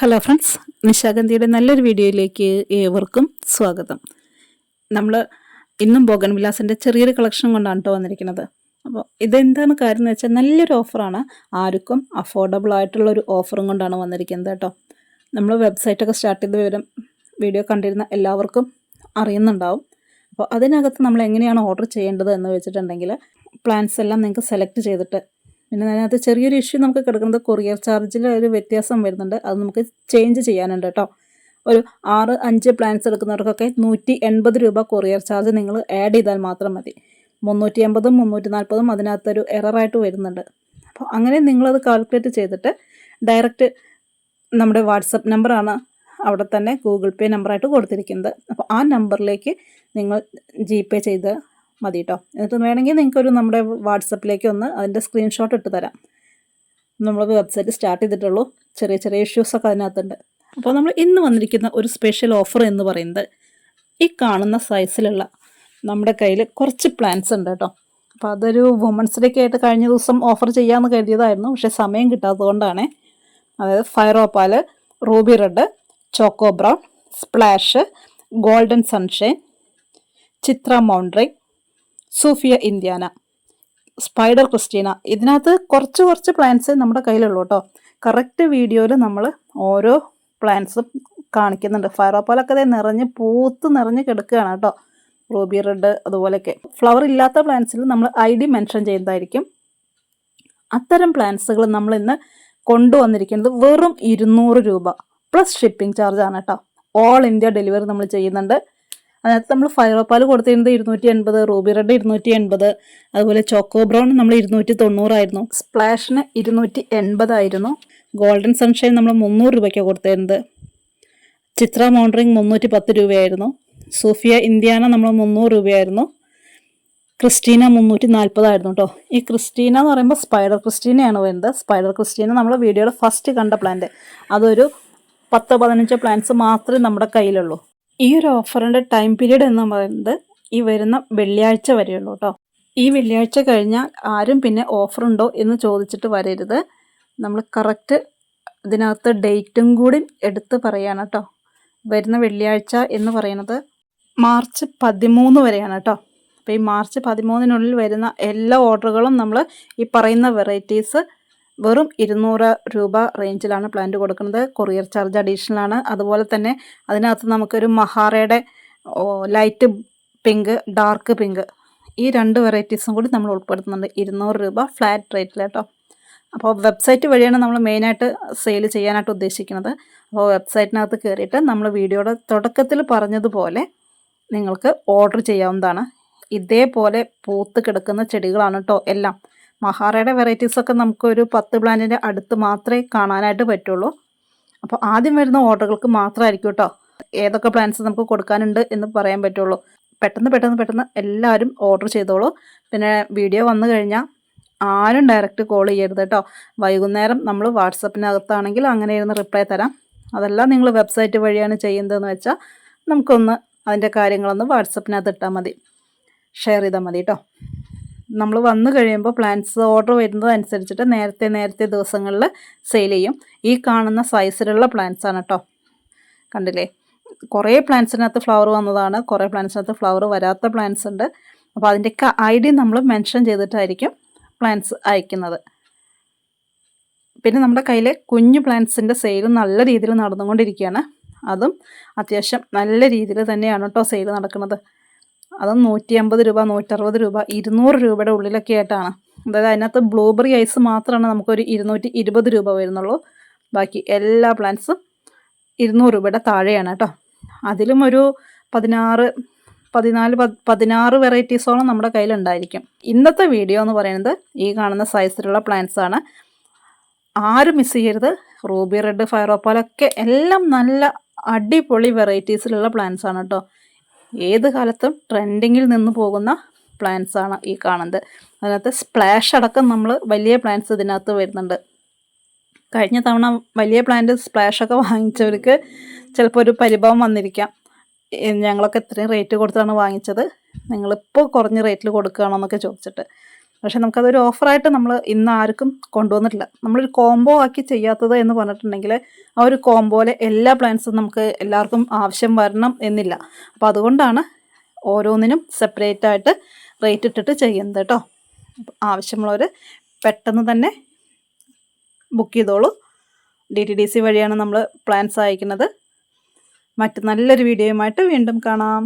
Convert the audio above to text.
Hello friends, നിശാഗന്ധിയുടെ നല്ലൊരു വീഡിയോയിലേക്ക് ഏവർക്കും സ്വാഗതം. നമ്മൾ ഇന്നും ബോഗൺവില്ലാസിൻ്റെ ചെറിയൊരു കളക്ഷൻ കൊണ്ടാണ് കേട്ടോ വന്നിരിക്കുന്നത്. അപ്പോൾ ഇതെന്താണ് കാര്യം എന്ന് വെച്ചാൽ നല്ലൊരു ഓഫറാണ്. ആർക്കും അഫോർഡബിൾ ആയിട്ടുള്ളൊരു ഓഫറും കൊണ്ടാണ് വന്നിരിക്കുന്നത് കേട്ടോ. നമ്മൾ വെബ്സൈറ്റൊക്കെ സ്റ്റാർട്ട് ചെയ്ത വിവരം വീഡിയോ കണ്ടിരുന്ന എല്ലാവർക്കും അറിയുന്നുണ്ടാവും. അപ്പോൾ അതിനകത്ത് നമ്മൾ എങ്ങനെയാണ് ഓർഡർ ചെയ്യേണ്ടത് എന്ന് വെച്ചിട്ടുണ്ടെങ്കിൽ പ്ലാൻസ് എല്ലാം നിങ്ങൾക്ക് സെലക്ട് ചെയ്തിട്ട് പിന്നെ അതിനകത്ത് ചെറിയൊരു ഇഷ്യൂ നമുക്ക് കിടക്കുന്നത് കൊറിയർ ചാർജിൽ ഒരു വ്യത്യാസം വരുന്നുണ്ട്. അത് നമുക്ക് ചേഞ്ച് ചെയ്യാനുണ്ട് കേട്ടോ. ഒരു 6-5 പ്ലാൻസ് എടുക്കുന്നവർക്കൊക്കെ 180 രൂപ കൊറിയർ ചാർജ് നിങ്ങൾ ആഡ് ചെയ്താൽ മാത്രം മതി. 380 340 അതിനകത്തൊരു എററായിട്ട് വരുന്നുണ്ട്. അപ്പോൾ അങ്ങനെ നിങ്ങളത് കാൽക്കുലേറ്റ് ചെയ്തിട്ട് ഡയറക്റ്റ് നമ്മുടെ വാട്സപ്പ് നമ്പറാണ് അവിടെ തന്നെ ഗൂഗിൾ പേ നമ്പറായിട്ട് കൊടുത്തിരിക്കുന്നത്. അപ്പോൾ ആ നമ്പറിലേക്ക് നിങ്ങൾ GPay ചെയ്ത് മതി കേട്ടോ. എന്നിട്ട് വേണമെങ്കിൽ നിങ്ങൾക്കൊരു നമ്മുടെ വാട്സപ്പിലേക്ക് ഒന്ന് അതിൻ്റെ സ്ക്രീൻഷോട്ട് ഇട്ട് തരാം. നമ്മൾ വെബ്സൈറ്റ് സ്റ്റാർട്ട് ചെയ്തിട്ടുള്ളൂ, ചെറിയ ചെറിയ ഇഷ്യൂസൊക്കെ അതിനകത്തുണ്ട്. അപ്പോൾ നമ്മൾ ഇന്ന് വന്നിരിക്കുന്ന ഒരു സ്പെഷ്യൽ ഓഫർ എന്ന് പറയുന്നത് ഈ കാണുന്ന സൈസിലുള്ള നമ്മുടെ കയ്യിൽ കുറച്ച് പ്ലാൻസ് ഉണ്ട് കേട്ടോ. അപ്പോൾ അതൊരു വുമൻസ് ഡേക്ക് ആയിട്ട് കഴിഞ്ഞ ദിവസം ഓഫർ ചെയ്യാമെന്ന് കരുതിയതായിരുന്നു, പക്ഷേ സമയം കിട്ടാത്തതുകൊണ്ടാണ്. അതായത് fire opal, ruby red, choco brown, splash, golden sunshine, Chitra മൗണ്ട്രിങ്, സൂഫിയ ഇന്ത്യാന, സ്പൈഡർ ക്രിസ്റ്റീന. ഇതിനകത്ത് കുറച്ച് പ്ലാൻസ് നമ്മുടെ കയ്യിലുള്ളൂ കേട്ടോ. കറക്റ്റ് വീഡിയോയിൽ നമ്മൾ ഓരോ പ്ലാൻസും കാണിക്കുന്നുണ്ട്. ഫയറോപ്പാലൊക്കെ അതേ നിറഞ്ഞ് കിടക്കുകയാണ് കേട്ടോ. റൂബി റെഡ് അതുപോലെയൊക്കെ. ഫ്ലവർ ഇല്ലാത്ത പ്ലാൻസിൽ നമ്മൾ ID മെൻഷൻ ചെയ്യുന്നതായിരിക്കും. അത്തരം പ്ലാൻസുകൾ നമ്മൾ ഇന്ന് കൊണ്ടുവന്നിരിക്കുന്നത് വെറും 200 രൂപ പ്ലസ് ഷിപ്പിംഗ് ചാർജാണ് കേട്ടോ. ഓൾ ഇന്ത്യ ഡെലിവറി നമ്മൾ ചെയ്യുന്നുണ്ട്. അതിനകത്ത് നമ്മൾ ഫയറോപ്പാൽ കൊടുത്തിരുന്നത് 280, റൂബി റെഡ് 280, അതുപോലെ ചോക്കോ ബ്രൗൺ നമ്മൾ 290 ആയിരുന്നു, സ്പ്ലാഷിന് 280 ആയിരുന്നു, ഗോൾഡൻ സൺഷൈൻ നമ്മൾ 300 രൂപയ്ക്കാണ് കൊടുത്തിരുന്നത്, ചിത്ര മൗണ്ട്രിങ് 310 രൂപയായിരുന്നു, സൂഫിയ ഇന്ത്യാന നമ്മൾ 300 രൂപയായിരുന്നു, ക്രിസ്റ്റീന 340 ആയിരുന്നു കേട്ടോ. ഈ ക്രിസ്റ്റീന എന്ന് പറയുമ്പോൾ സ്പൈഡർ ക്രിസ്റ്റീനയാണ് വരുന്നത്. സ്പൈഡർ ക്രിസ്റ്റീന നമ്മൾ വീഡിയോയുടെ ഫസ്റ്റ് കണ്ട പ്ലാന്റ്, അതൊരു 10-15 പ്ലാന്റ്സ് മാത്രമേ നമ്മുടെ കയ്യിലുള്ളൂ. ഈ ഒരു ഓഫറിൻ്റെ ടൈം പീരീഡ് എന്ന് പറയുന്നത് ഈ വരുന്ന വെള്ളിയാഴ്ച വരെയുള്ളൂ കേട്ടോ. ഈ വെള്ളിയാഴ്ച കഴിഞ്ഞാൽ ആരും പിന്നെ ഓഫറുണ്ടോ എന്ന് ചോദിച്ചിട്ട് വരരുത്. നമ്മൾ കറക്റ്റ് ഇതിനകത്ത് ഡേറ്റും കൂടി എടുത്ത് പറയാണ് കേട്ടോ. വരുന്ന വെള്ളിയാഴ്ച എന്ന് പറയുന്നത് മാർച്ച് 13 വരെയാണ് കേട്ടോ. അപ്പോൾ ഈ മാർച്ച് 13-നുള്ളിൽ വരുന്ന എല്ലാ ഓർഡറുകളും നമ്മൾ ഈ പറയുന്ന വെറൈറ്റീസ് വെറും 200 രൂപ റേഞ്ചിലാണ് പ്ലാന്റ് കൊടുക്കുന്നത്. കൊറിയർ ചാർജ് അഡീഷണലാണ്. അതുപോലെ തന്നെ അതിനകത്ത് നമുക്കൊരു മഹാറയുടെ ലൈറ്റ് പിങ്ക്, ഡാർക്ക് പിങ്ക്, ഈ 2 വെറൈറ്റീസും കൂടി നമ്മൾ ഉൾപ്പെടുത്തുന്നുണ്ട്. 200 രൂപ ഫ്ലാറ്റ് റേറ്റിൽ കേട്ടോ. അപ്പോൾ വെബ്സൈറ്റ് വഴിയാണ് നമ്മൾ മെയിനായിട്ട് സെയിൽ ചെയ്യാനായിട്ട് ഉദ്ദേശിക്കുന്നത്. അപ്പോൾ വെബ്സൈറ്റിനകത്ത് കയറിയിട്ട് നമ്മൾ വീഡിയോയുടെ തുടക്കത്തിൽ പറഞ്ഞതുപോലെ നിങ്ങൾക്ക് ഓർഡർ ചെയ്യാവുന്നതാണ്. ഇതേപോലെ പൂത്ത് കിടക്കുന്ന ചെടികളാണ് കേട്ടോ എല്ലാം. മഹാറയുടെ വെറൈറ്റീസൊക്കെ നമുക്കൊരു 10 പ്ലാന്റിൻ്റെ അടുത്ത് മാത്രമേ കാണാനായിട്ട് പറ്റുള്ളൂ. അപ്പോൾ ആദ്യം വരുന്ന ഓർഡറുകൾക്ക് മാത്രമായിരിക്കും കേട്ടോ ഏതൊക്കെ പ്ലാന്റ്സ് നമുക്ക് കൊടുക്കാനുണ്ട് എന്ന് പറയാൻ പറ്റുള്ളൂ. പെട്ടെന്ന് എല്ലാവരും ഓർഡർ ചെയ്തോളൂ. പിന്നെ വീഡിയോ വന്നു കഴിഞ്ഞാൽ ആരും ഡയറക്റ്റ് കോൾ ചെയ്യരുത് കേട്ടോ. വൈകുന്നേരം നമ്മൾ വാട്സപ്പിനകത്താണെങ്കിൽ അങ്ങനെ ഇരുന്ന് റിപ്ലൈ തരാം. അതല്ല നിങ്ങൾ വെബ്സൈറ്റ് വഴിയാണ് ചെയ്യുന്നതെന്ന് വെച്ചാൽ നമുക്കൊന്ന് അതിൻ്റെ കാര്യങ്ങളൊന്ന് വാട്സപ്പിനകത്ത് ഇട്ടാൽ മതി, ഷെയർ ചെയ്താൽ മതി കേട്ടോ. നമ്മൾ വന്നു കഴിയുമ്പോൾ പ്ലാൻസ് ഓർഡർ വരുന്നത് അനുസരിച്ചിട്ട് നേരത്തെ ദിവസങ്ങളിൽ സെയിൽ ചെയ്യും. ഈ കാണുന്ന സൈസിലുള്ള പ്ലാൻസ് ആണ് കേട്ടോ. കണ്ടില്ലേ, കുറേ പ്ലാൻസിനകത്ത് ഫ്ലവർ വന്നതാണ്, കുറേ പ്ലാൻസിനകത്ത് ഫ്ലവർ വരാത്ത പ്ലാൻസ് ഉണ്ട്. അപ്പോൾ അതിൻ്റെയൊക്കെ ID നമ്മൾ മെൻഷൻ ചെയ്തിട്ടായിരിക്കും പ്ലാൻസ് അയക്കുന്നത്. പിന്നെ നമ്മുടെ കയ്യിൽ കുഞ്ഞു പ്ലാൻസിൻ്റെ സെയിലും നല്ല രീതിയിൽ നടന്നുകൊണ്ടിരിക്കുകയാണ്. അതും അത്യാവശ്യം നല്ല രീതിയിൽ തന്നെയാണ് കേട്ടോ സെയിൽ നടക്കുന്നത്. അതും 150 രൂപ, 160 രൂപ, 200 രൂപയുടെ ഉള്ളിലൊക്കെ ആയിട്ടാണ്. അതായത് അതിനകത്ത് ബ്ലൂബെറി ഐസ് മാത്രമാണ് നമുക്കൊരു 220 രൂപ വരുന്നുള്ളൂ. ബാക്കി എല്ലാ പ്ലാന്റ്സും 200 രൂപയുടെ താഴെയാണ് കേട്ടോ. അതിലും ഒരു 16 വെറൈറ്റീസോളം നമ്മുടെ കയ്യിലുണ്ടായിരിക്കും. ഇന്നത്തെ വീഡിയോ എന്ന് പറയുന്നത് ഈ കാണുന്ന സൈസിലുള്ള പ്ലാന്റ്സ് ആണ്. ആരും മിസ് ചെയ്യരുത്. റൂബി റെഡ്, ഫയറോപ്പാലൊക്കെ എല്ലാം നല്ല അടിപൊളി വെറൈറ്റീസിലുള്ള പ്ലാന്റ്സ് ആണ് കേട്ടോ. ഏത് കാലത്തും ട്രെൻഡിങ്ങിൽ നിന്ന് പോകുന്ന പ്ലാന്റ്സ് ആണ് ഈ കാണുന്നത്. അതിനകത്ത് സ്പ്ലാഷ് അടക്കം നമ്മൾ വലിയ പ്ലാന്റ്സ് ഇതിനകത്ത് വരുന്നുണ്ട്. കഴിഞ്ഞ തവണ വലിയ പ്ലാന്റ് സ്പ്ലാഷൊക്കെ വാങ്ങിച്ചവർക്ക് ചിലപ്പോൾ ഒരു പരിഭവം വന്നിരിക്കാം. ഞങ്ങളൊക്കെ ഇത്രയും റേറ്റ് കൊടുത്താണ് വാങ്ങിച്ചത്, നിങ്ങളിപ്പോൾ കുറഞ്ഞ റേറ്റിൽ കൊടുക്കുകയാണോ എന്നൊക്കെ ചോദിച്ചിട്ട്. പക്ഷെ നമുക്കതൊരു ഓഫറായിട്ട് നമ്മൾ ഇന്ന് ആർക്കും കൊണ്ടുവന്നിട്ടില്ല. നമ്മളൊരു കോംബോ ആക്കി ചെയ്യാത്തത് എന്ന് പറഞ്ഞിട്ടുണ്ടെങ്കിൽ ആ ഒരു കോംബോയിലെ എല്ലാ പ്ലാൻസും നമുക്ക് എല്ലാവർക്കും ആവശ്യം വരണം എന്നില്ല. അപ്പോൾ അതുകൊണ്ടാണ് ഓരോന്നിനും സെപ്പറേറ്റ് ആയിട്ട് റേറ്റ് ഇട്ടിട്ട് ചെയ്യുന്നത് കേട്ടോ. ആവശ്യമുള്ളവർ പെട്ടെന്ന് തന്നെ ബുക്ക് ചെയ്തോളൂ. DTDC വഴിയാണ് നമ്മൾ പ്ലാൻസ് അയക്കുന്നത്. മറ്റ് നല്ലൊരു വീഡിയോയുമായിട്ട് വീണ്ടും കാണാം.